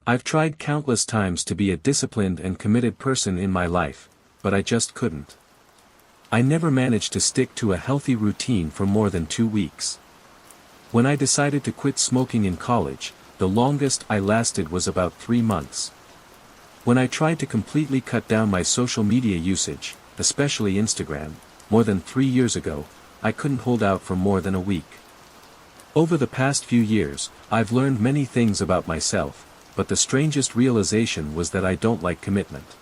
I've tried countless times to be a disciplined and committed person in my life, but I just couldn't. I never managed to stick to a healthy routine for more than 2 weeks. When I decided to quit smoking in college, the longest I lasted was about 3 months. When I tried to completely cut down my social media usage, especially Instagram, more than 3 years ago, I couldn't hold out for more than a week. Over the past few years, I've learned many things about myself, but the strangest realization was that I don't like commitment.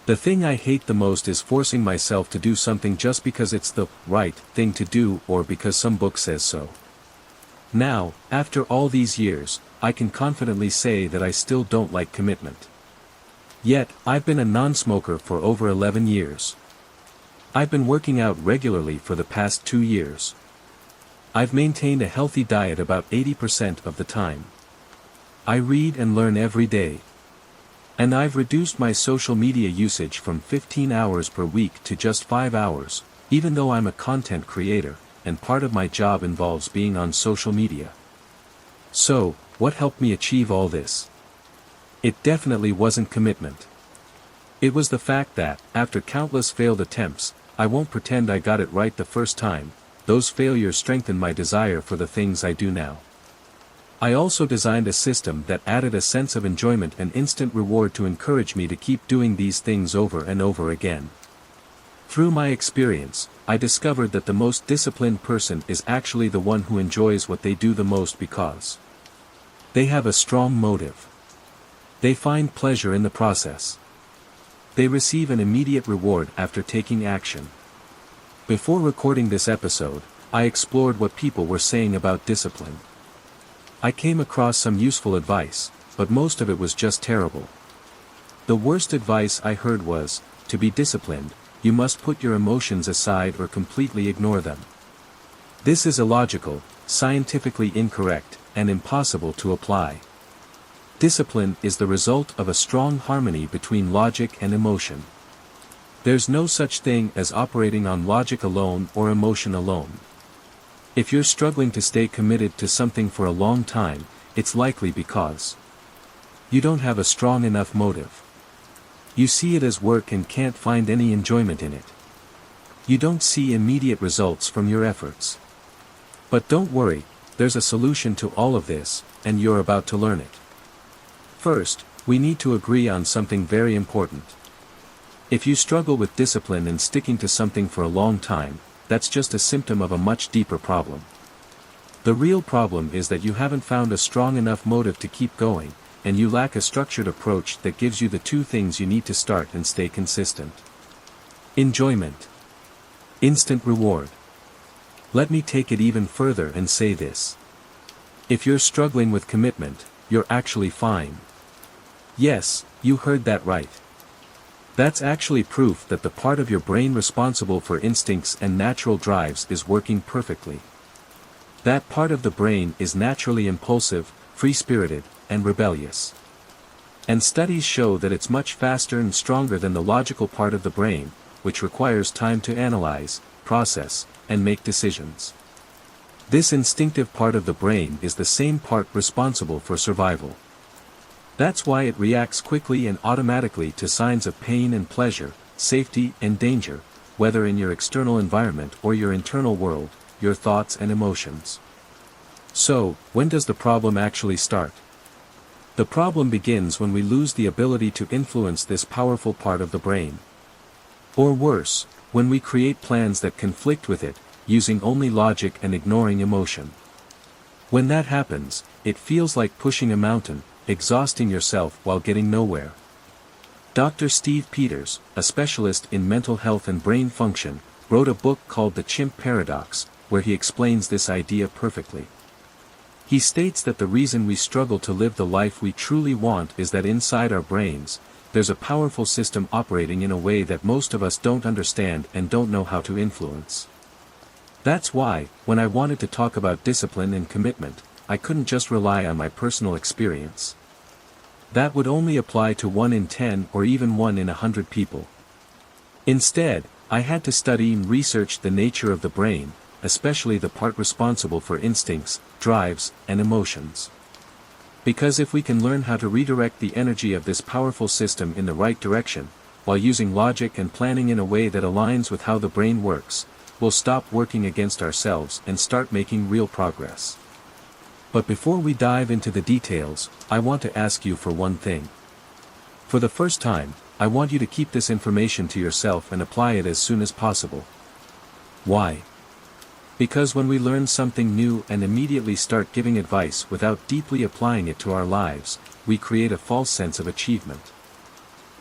The thing I hate the most is forcing myself to do something just because it's the right thing to do or because some book says so. Now, after all these years, I can confidently say that I still don't like commitment. Yet, I've been a non-smoker for over 11 years. I've been working out regularly for the past 2 years. I've maintained a healthy diet about 80% of the time. I read and learn every day. And I've reduced my social media usage from 15 hours per week to just 5 hours, even though I'm a content creator, and part of my job involves being on social media. So, what helped me achieve all this? It definitely wasn't commitment. It was the fact that, after countless failed attempts, I won't pretend I got it right the first time, those failures strengthened my desire for the things I do now. I also designed a system that added a sense of enjoyment and instant reward to encourage me to keep doing these things over and over again. Through my experience, I discovered that the most disciplined person is actually the one who enjoys what they do the most because they have a strong motive. They find pleasure in the process. They receive an immediate reward after taking action. Before recording this episode, I explored what people were saying about discipline. I came across some useful advice, but most of it was just terrible. The worst advice I heard was, to be disciplined, you must put your emotions aside or completely ignore them. This is illogical, scientifically incorrect, and impossible to apply. Discipline is the result of a strong harmony between logic and emotion. There's no such thing as operating on logic alone or emotion alone. If you're struggling to stay committed to something for a long time, it's likely because you don't have a strong enough motive. You see it as work and can't find any enjoyment in it. You don't see immediate results from your efforts. But don't worry, there's a solution to all of this, and you're about to learn it. First, we need to agree on something very important. If you struggle with discipline and sticking to something for a long time, that's just a symptom of a much deeper problem. The real problem is that you haven't found a strong enough motive to keep going, and you lack a structured approach that gives you the 2 things you need to start and stay consistent. Enjoyment. Instant reward. Let me take it even further and say this. If you're struggling with commitment, you're actually fine. Yes, you heard that right. That's actually proof that the part of your brain responsible for instincts and natural drives is working perfectly. That part of the brain is naturally impulsive, free-spirited, and rebellious. And studies show that it's much faster and stronger than the logical part of the brain, which requires time to analyze, process, and make decisions. This instinctive part of the brain is the same part responsible for survival. That's why it reacts quickly and automatically to signs of pain and pleasure, safety and danger, whether in your external environment or your internal world, your thoughts and emotions. So, when does the problem actually start? The problem begins when we lose the ability to influence this powerful part of the brain. Or worse, when we create plans that conflict with it, using only logic and ignoring emotion. When that happens, it feels like pushing a mountain, exhausting yourself while getting nowhere. Dr. Steve Peters, a specialist in mental health and brain function, wrote a book called The Chimp Paradox, where he explains this idea perfectly. He states that the reason we struggle to live the life we truly want is that inside our brains, there's a powerful system operating in a way that most of us don't understand and don't know how to influence. That's why, when I wanted to talk about discipline and commitment, I couldn't just rely on my personal experience. That would only apply to 1 in 10 or even 1 in 100 people. Instead, I had to study and research the nature of the brain, especially the part responsible for instincts, drives, and emotions. Because if we can learn how to redirect the energy of this powerful system in the right direction, while using logic and planning in a way that aligns with how the brain works, we'll stop working against ourselves and start making real progress. But before we dive into the details, I want to ask you for one thing. For the first time, I want you to keep this information to yourself and apply it as soon as possible. Why? Because when we learn something new and immediately start giving advice without deeply applying it to our lives, we create a false sense of achievement.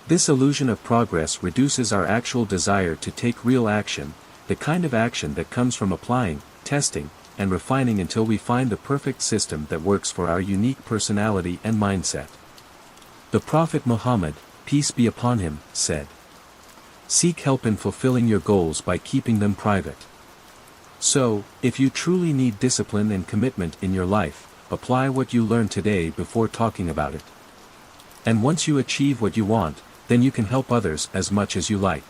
This illusion of progress reduces our actual desire to take real action, the kind of action that comes from applying, testing, and refining until we find the perfect system that works for our unique personality and mindset. The Prophet Muhammad, peace be upon him, said, "Seek help in fulfilling your goals by keeping them private." So, if you truly need discipline and commitment in your life, apply what you learn today before talking about it. And once you achieve what you want, then you can help others as much as you like.